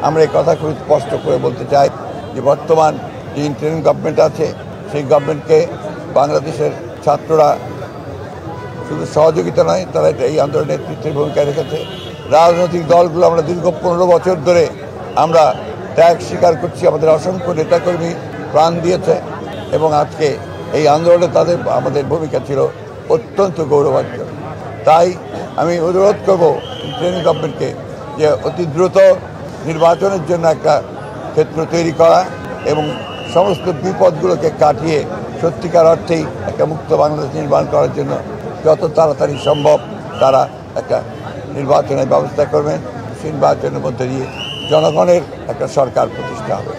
আমরা এই কথা খুব স্পষ্ট করে বলতে চাই যে বর্তমান যে ইন্টারিম গভর্নমেন্ট আছে সেই গভর্নমেন্টকে বাংলাদেশের ছাত্ররা শুধু সহযোগিতা নয়, তারা এই আন্দোলনের নেতৃত্বের ভূমিকা রেখেছে। রাজনৈতিক দলগুলো আমরা দীর্ঘ 15 বছর ধরে আমরা ত্যাগ স্বীকার করছি, আমাদের অসংখ্য নেতাকর্মী প্রাণ দিয়েছে এবং আজকে এই আন্দোলনে আমাদের ভূমিকা ছিল অত্যন্ত গৌরবাঞ্জক। তাই আমি অনুরোধ করব ইন্টারিম গভর্নমেন্টকে যে অতি দ্রুত নির্বাচনের জন্য একটা ক্ষেত্র তৈরি করা এবং সমস্ত বিপদগুলোকে কাটিয়ে সত্যিকার অর্থেই একটা মুক্ত বাংলাদেশ নির্মাণ করার জন্য যত তাড়াতাড়ি সম্ভব তারা একটা নির্বাচনের ব্যবস্থা করবেন। নির্বাচনের মধ্যে দিয়ে জনগণের একটা সরকার প্রতিষ্ঠা হবে।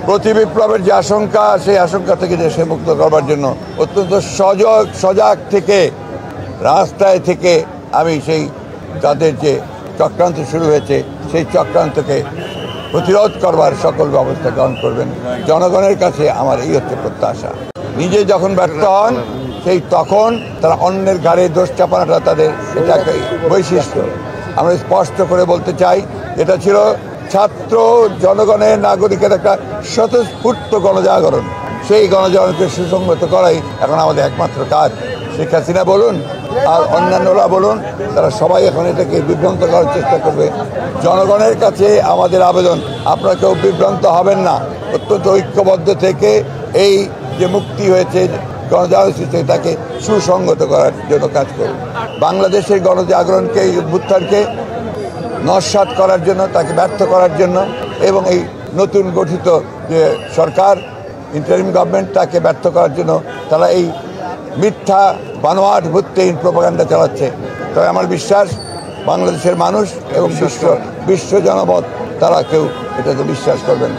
প্রতি বিপ্লবের যে আশঙ্কা, সেই আশঙ্কা থেকে দেশে মুক্ত করবার জন্য অত্যন্ত সজাগ থেকে রাস্তায় থেকে আমি সেই যাদের যে চক্রান্ত শুরু হয়েছে সেই চক্রান্তকে প্রতিরোধ করবার সকল ব্যবস্থা গ্রহণ করবেন। জনগণের কাছে আমার এই হচ্ছে প্রত্যাশা। নিজে যখন ব্যর্থ হন সেই তখন তারা অন্যের ঘাড়ে দোষ চাপানোটা তাদের এটা একটা বৈশিষ্ট্য। আমরা স্পষ্ট করে বলতে চাই, এটা ছিল ছাত্র জনগণের নাগরিকের একটা স্বতঃস্ফূর্ত গণজাগরণ। সেই গণজাগরণকে সুসংগত করাই এখন আমাদের একমাত্র কাজ। শেখ হাসিনা বলুন আর অন্যান্যরা বলুন, তারা সবাই এখন এটাকে বিভ্রান্ত করার চেষ্টা করবে। জনগণের কাছে আমাদের আবেদন, আপনারা কেউ বিভ্রান্ত হবেন না, অত্যন্ত ঐক্যবদ্ধ থেকে এই যে মুক্তি হয়েছে গণজাগরণ সৃষ্টি তাকে সুসংগত করার জন্য কাজ করুন। বাংলাদেশের গণজাগরণকে এই অভ্যুত্থানকে নস্যাৎ করার জন্য, তাকে ব্যর্থ করার জন্য এবং এই নতুন গঠিত যে সরকার ইন্টারিম গভর্নমেন্ট তাকে ব্যর্থ করার জন্য তারা এই মিথ্যা বানোয়াট ভিত্তিহীন প্রোপাগান্ডা চালাচ্ছে। তবে আমার বিশ্বাস বাংলাদেশের মানুষ এবং বিশ্ব জনমত তারা কেউ এটাতে বিশ্বাস করবেন না।